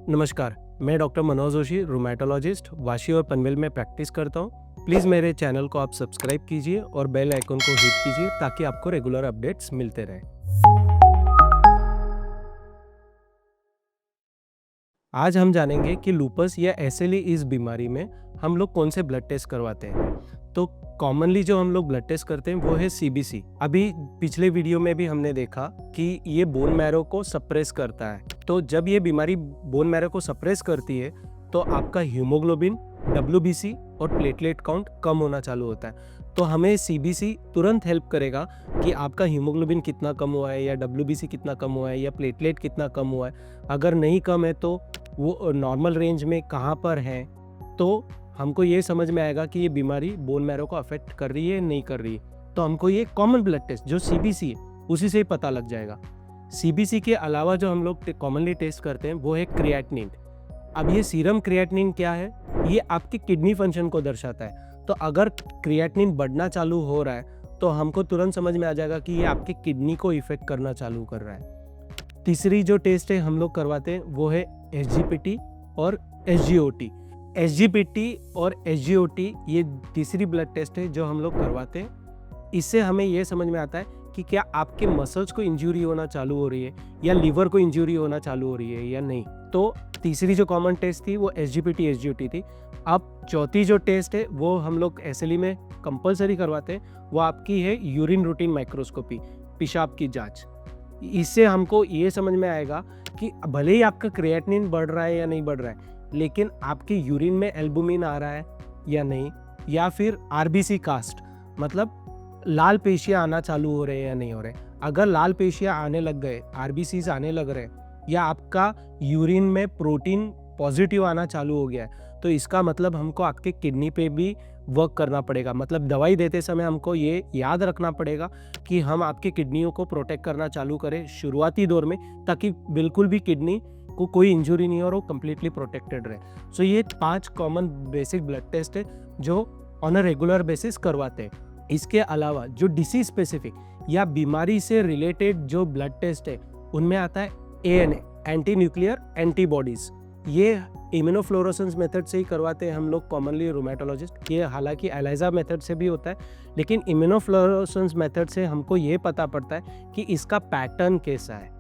नमस्कार, मैं doctor Manoj Joshi, rheumatologist, Vashi और पनवेल में प्रैक्टिस करता हूँ। प्लीज़ मेरे चैनल को आप सब्सक्राइब कीजिए और बेल आइकन को हिट कीजिए ताकि आपको रेगुलर अपडेट्स मिलते रहें। आज हम जानेंगे कि लूपस या एसएलई इस बीमारी में हम लोग कौन से ब्लड टेस्ट करवाते हैं। तो कॉमनली जो हम लोग ब्लड टेस्ट करते हैं वो है सीबीसी। अभी पिछले वीडियो में भी हमने देखा कि ये बोन मैरो को सप्रेस करता है। तो जब ये बीमारी बोन मैरो को सप्रेस करती है तो आपका हीमोग्लोबिन, डब्ल्यूबीसी और प्लेटलेट काउंट कम होना चालू होता है। तो हमें सीबीसी तुरंत हेल्प करेगा कि आपका हीमोग्लोबिन कितना कम हुआ है या डब्ल्यूबीसी कितना कम हुआ है या प्लेटलेट कितना कम हुआ है। अगर नहीं कम है तो वो नॉर्मल रेंज में कहाँ पर है, तो हमको ये समझ में आएगा कि ये बीमारी बोन मैरो को अफेक्ट कर रही है नहीं कर रही है। तो हमको ये कॉमन ब्लड टेस्ट जो सीबीसी है उसी से ही पता लग जाएगा। सीबीसी के अलावा जो हम लोग कॉमनली टेस्ट करते हैं वो है क्रिएटिनिन। अब ये सीरम क्रिएटिनिन क्या है, ये आपकी किडनी फंक्शन को दर्शाता है। तो अगर क्रिएटिनिन बढ़ना चालू हो रहा है तो हमको तुरंत समझ में आ जाएगा कि ये आपकी किडनी को इफेक्ट करना चालू कर रहा है। तीसरी जो टेस्ट है हम लोग करवाते हैं वो है एसजीपीटी और एसजीओटी। एसजीपीटी और एसजीओटी ये तीसरी ब्लड टेस्ट है जो हम लोग करवाते हैं। इससे हमें ये समझ में आता है कि क्या आपके मसल्स को इंजरी होना चालू हो रही है या लीवर को इंजरी होना चालू हो रही है या नहीं। तो तीसरी जो कॉमन टेस्ट थी वो एसजीपीटी एसजीओटी थी। अब चौथी जो टेस्ट है वो हम लोग एसएलई में कंपलसरी करवाते हैं, वो आपकी है यूरिन रूटीन माइक्रोस्कोपी, पेशाब की जांच। इससे हमको ये समझ में आएगा कि भले ही आपका क्रिएटिनिन बढ़ रहा है या नहीं बढ़ रहा है, लेकिन आपके यूरिन में एल्बुमिन आ रहा है या नहीं, या फिर आरबीसी कास्ट मतलब लाल पेशियाँ आना चालू हो रहे हैं या नहीं हो रहे। अगर लाल पेशियाँ आने लग गए, आरबीसीज आने लग रहे या आपका यूरिन में प्रोटीन पॉजिटिव आना चालू हो गया है, तो इसका मतलब हमको आपके किडनी पे भी वर्क करना पड़ेगा। मतलब दवाई देते समय हमको ये याद रखना पड़ेगा कि हम आपकी किडनियों को प्रोटेक्ट करना चालू करें शुरुआती दौर में, ताकि बिल्कुल भी किडनी को कोई इंजरी नहीं हो और वो कम्प्लीटली प्रोटेक्टेड रहे। सो ये 5 कॉमन बेसिक ब्लड टेस्ट है जो ऑन अ रेगुलर बेसिस करवाते हैं। इसके अलावा जो डिसीज स्पेसिफिक या बीमारी से रिलेटेड जो ब्लड टेस्ट है उनमें आता है एएनए, एंटी न्यूक्लियर एंटीबॉडीज। ये इम्यूनोफ्लोरोसेंस मेथड से ही करवाते हैं हम लोग कॉमनली रूमेटोलॉजिस्ट। ये हालांकि एलाइजा मेथड से भी होता है, लेकिन इम्यूनोफ्लोरोसेंस मेथड से हमको ये पता पड़ता है कि इसका पैटर्न कैसा है,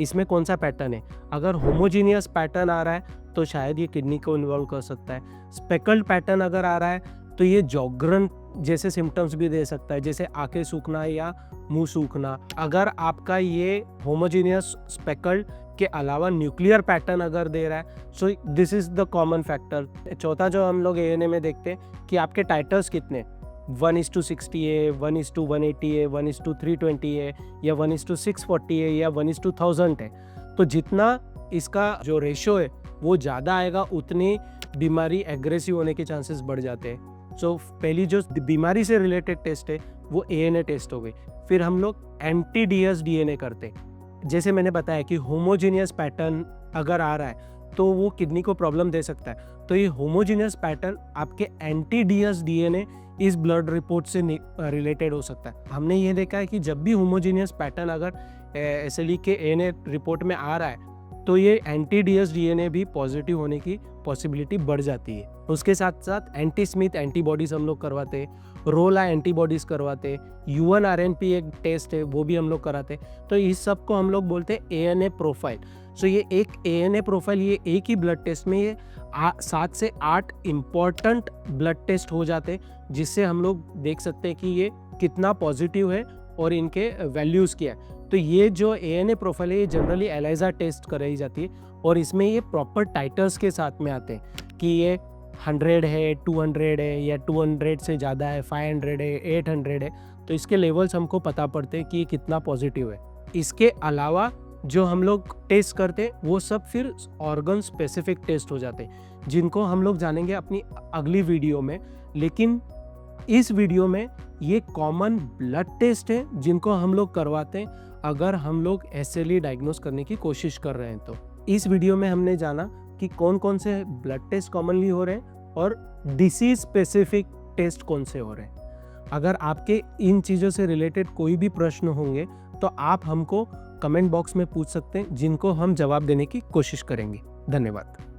इसमें कौन सा पैटर्न है। अगर होमोजीनियस पैटर्न आ रहा है तो शायद ये किडनी को इन्वॉल्व कर सकता है। स्पेकल्ड पैटर्न अगर आ रहा है तो ये जॉगरन जैसे सिम्टम्स भी दे सकता है, जैसे आंखें सूखना या मुंह सूखना। अगर आपका ये होमोजीनियस स्पेकल्ड के अलावा न्यूक्लियर पैटर्न अगर दे रहा है, so this is the common factor. चौथा जो हम लोग एएनए में देखते हैं कि आपके टाइटर्स कितने, 1:60 है, 1:180 है, 1:320 है, या 1:640 है, या 1:1000 है। तो जितना इसका जो रेशो है वो ज़्यादा आएगा उतनी बीमारी एग्रेसिव होने के चांसेस बढ़ जाते हैं। सो पहली जो बीमारी से रिलेटेड टेस्ट है वो एएनए टेस्ट हो गई। फिर हम लोग एंटी-डीएस डीएनए करते हैं। जैसे मैंने बताया कि होमोजीनियस पैटर्न अगर आ रहा है तो वो किडनी को प्रॉब्लम दे सकता है। तो ये होमोजीनियस पैटर्न आपके एंटी-डीएस डीएनए इस ब्लड रिपोर्ट से रिलेटेड हो सकता है। हमने ये देखा है कि जब भी होमोजीनियस पैटर्न अगर एसएलई के एएनए रिपोर्ट में आ रहा है तो ये एंटी-डीएस डीएनए भी पॉजिटिव होने की पॉसिबिलिटी बढ़ जाती है। उसके साथ साथ एंटी स्मिथ एंटीबॉडीज हम लोग करवाते हैं, रोला एंटीबॉडीज करवाते हैं, U1-RNP एक टेस्ट है वो भी हम लोग कराते हैं। तो इस सब को हम लोग बोलते हैं एएनए प्रोफाइल। सो ये एक एएनए प्रोफाइल, ये एक ही ब्लड टेस्ट में ये 7 से 8 इम्पॉर्टेंट ब्लड टेस्ट हो जाते हैं, जिससे हम लोग देख सकते हैं कि ये कितना पॉजिटिव है और इनके वैल्यूज़ क्या है। तो ये जो एएनए प्रोफाइल है ये जनरली एलाइजा टेस्ट कराई जाती है और इसमें ये प्रॉपर टाइटर्स के साथ में आते हैं कि ये 100 है, 200 है, या 200 से ज़्यादा है, 500 है, 800 है। तो इसके लेवल्स हमको पता पड़ते हैं कि ये कितना पॉजिटिव है। इसके अलावा जो हम लोग टेस्ट करते हैं वो सब फिर ऑर्गन स्पेसिफिक टेस्ट हो जाते हैं, जिनको हम लोग जानेंगे अपनी अगली वीडियो में। लेकिन इस वीडियो में ये कॉमन ब्लड टेस्ट है जिनको हम लोग करवाते हैं अगर हम लोग एसएलई डायग्नोस करने की कोशिश कर रहे हैं। तो इस वीडियो में हमने जाना कि कौन कौन से ब्लड टेस्ट कॉमनली हो रहे हैं और डिसीज स्पेसिफिक टेस्ट कौन से हो रहे हैं। अगर आपके इन चीज़ों से रिलेटेड कोई भी प्रश्न होंगे तो आप हमको कमेंट बॉक्स में पूछ सकते हैं, जिनको हम जवाब देने की कोशिश करेंगे। धन्यवाद।